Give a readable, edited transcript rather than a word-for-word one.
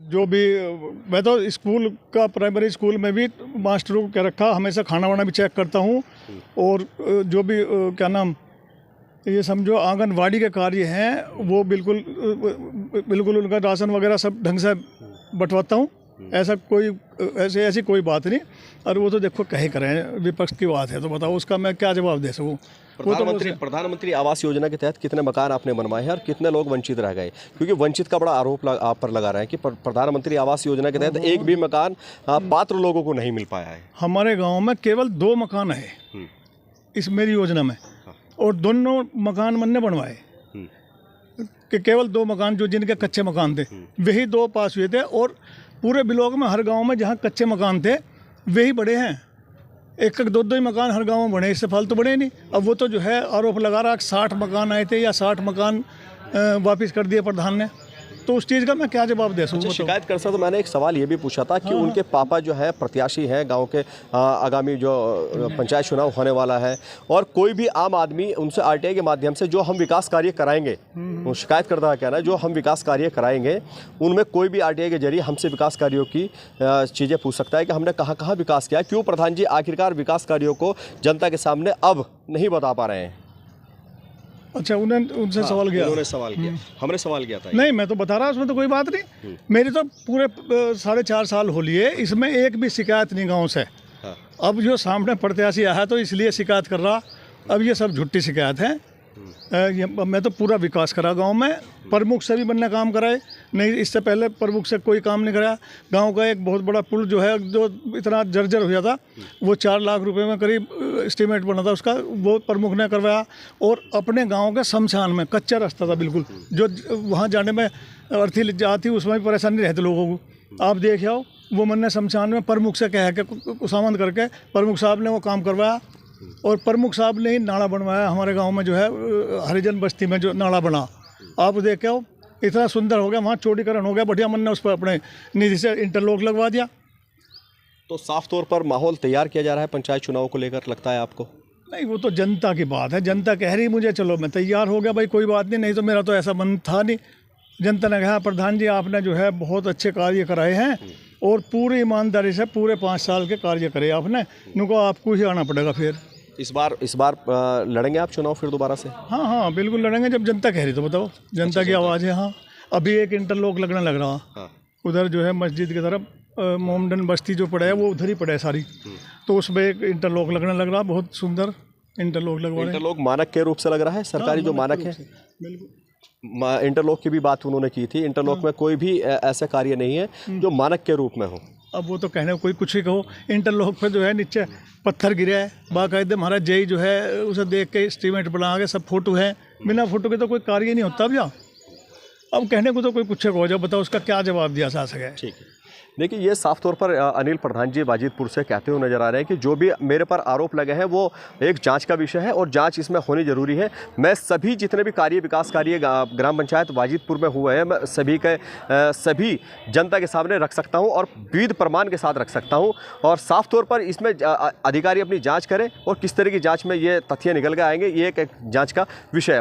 जो भी मैं तो स्कूल का प्राइमरी स्कूल में भी मास्टरों को क्या रखा, हमेशा खाना वाना भी चेक करता हूँ। और जो भी क्या नाम, ये समझो आंगनवाड़ी के कार्य हैं वो बिल्कुल बिल्कुल उनका राशन वगैरह सब ढंग से बंटवाता हूँ। ऐसी कोई बात नहीं। और वो तो देखो कहे करें, विपक्ष की बात है तो बताओ उसका मैं क्या जवाब दे सकूँ। प्रधानमंत्री आवास योजना के तहत कितने मकान आपने बनवाए हैं और कितने लोग वंचित रह गए? क्योंकि वंचित का बड़ा आरोप आप पर लगा रहे हैं कि प्रधानमंत्री आवास योजना के तहत एक भी मकान पात्र लोगों को नहीं मिल पाया है। हमारे गांव में केवल 2 मकान है इस मेरी योजना में, और दोनों मकान मैंने बनवाए कि केवल 2 मकान जो जिनके कच्चे मकान थे वही 2 पास हुए थे। और पूरे ब्लॉक में हर गांव में जहां कच्चे मकान थे वही बड़े हैं। 1-1, 2-2 ही मकान हर गांव में बने, इससे फालतू बने नहीं। अब वो तो जो है आरोप लगा रहा है 60 मकान आए थे या 60 मकान वापस कर दिए प्रधान ने, तो उस चीज़ का मैं क्या जवाब दे सकूँ? शिकायत कर सकता तो मैंने एक सवाल ये भी पूछा था कि उनके पापा जो है प्रत्याशी हैं गांव के, आगामी जो पंचायत चुनाव होने वाला है, और कोई भी आम आदमी उनसे आरटीआई के माध्यम से जो हम विकास कार्य कराएंगे, वो शिकायत करता है कहना है जो हम विकास कार्य कराएंगे उनमें कोई भी आरटीआई के जरिए हमसे विकास कार्यों की चीज़ें पूछ सकता है कि हमने कहाँ कहाँ विकास किया। क्यों प्रधान जी आखिरकार विकास कार्यों को जनता के सामने अब नहीं बता पा रहे हैं? अच्छा, उनसे सवाल किया? उन्होंने सवाल किया, हमने सवाल किया था। नहीं, मैं तो बता रहा, उसमें तो कोई बात नहीं। मेरी तो पूरे 4.5 साल हो लिए, इसमें एक भी शिकायत नहीं गांव से। अब जो सामने प्रत्याशी आया तो इसलिए शिकायत कर रहा। अब ये सब झूठी शिकायत है। मैं तो पूरा विकास करा गांव में, प्रमुख से भी बनने काम कराए, नहीं इससे पहले प्रमुख से कोई काम नहीं कराया। गांव का एक बहुत बड़ा पुल जो है जो इतना जर्जर हो गया था, वो 4 लाख रुपए में करीब एस्टीमेट बना था उसका, वो प्रमुख ने करवाया। और अपने गांव के शमशान में कच्चा रास्ता था बिल्कुल, जो वहाँ जाने में अर्थी जाती उसमें भी परेशानी रहती लोगों को। आप देख आओ, वो मैंने शमशान में प्रमुख से कह के कुसामंद करके प्रमुख साहब ने वो काम करवाया। और प्रमुख साहब ने ही नाला बनवाया हमारे गांव में, जो है हरिजन बस्ती में जो नाला बना, आप देख आओ इतना सुंदर हो गया, वहाँ चौड़ीकरण हो गया बढ़िया। मैंने उस पर अपने निधि से इंटरलॉक लगवा दिया। तो साफ तौर पर माहौल तैयार किया जा रहा है पंचायत चुनाव को लेकर, लगता है आपको? नहीं, वो तो जनता की बात है। जनता कह रही मुझे, चलो मैं तैयार हो गया भाई, कोई बात नहीं तो मेरा तो ऐसा मन था नहीं। जनता ने कहा प्रधान जी आपने जो है बहुत अच्छे कार्य कराए हैं और पूरी ईमानदारी से पूरे 5 साल के कार्य करे आपने, उनको आपको ही आना पड़ेगा। फिर इस बार लड़ेंगे आप चुनाव फिर दोबारा से? हाँ बिल्कुल लड़ेंगे, जब जनता कह रही तो बताओ। जनता की आवाज़ है। हाँ, अभी एक इंटरलॉक लगने लग रहा उधर जो है मस्जिद की तरफ, मोमडन बस्ती जो पड़ा है वो उधर ही पड़ा है सारी, तो उसमें एक इंटरलॉक लगने लग रहा, बहुत सुंदर इंटरलॉक लगवा रहे हैं। इंटरलॉक मानक के रूप से लग रहा है, सरकारी जो मानक है। बिल्कुल, इंटरलॉक की भी बात उन्होंने की थी। इंटरलॉक में कोई भी ऐसा कार्य नहीं है जो मानक के रूप में हो। अब वो तो कहने कोई कुछ ही कहो, इंटरलॉक पे जो है नीचे पत्थर गिरा है बाकायदे, हमारा जेई जो है उसे देख के एस्टीमेट बना के सब फोटो है, बिना फोटो के तो कोई कार्य नहीं होता भैया। अब कहने को तो कोई कुछ हो जाओ, बताओ उसका क्या जवाब दिया जा सके। ठीक है, देखिए ये साफ तौर पर अनिल प्रधान जी वाजिदपुर से कहते हुए नजर आ रहे हैं कि जो भी मेरे पर आरोप लगे हैं वो एक जांच का विषय है और जांच इसमें होनी जरूरी है। मैं सभी जितने भी विकास कार्य ग्राम पंचायत वाजिदपुर में हुए हैं, मैं सभी जनता के सामने रख सकता हूं और विध प्रमाण के साथ रख सकता हूं। और साफ तौर पर इसमें अधिकारी अपनी जाँच करें और किस तरह की जाँच में ये तथ्य निकल के आएंगे, ये एक जाँच का विषय है।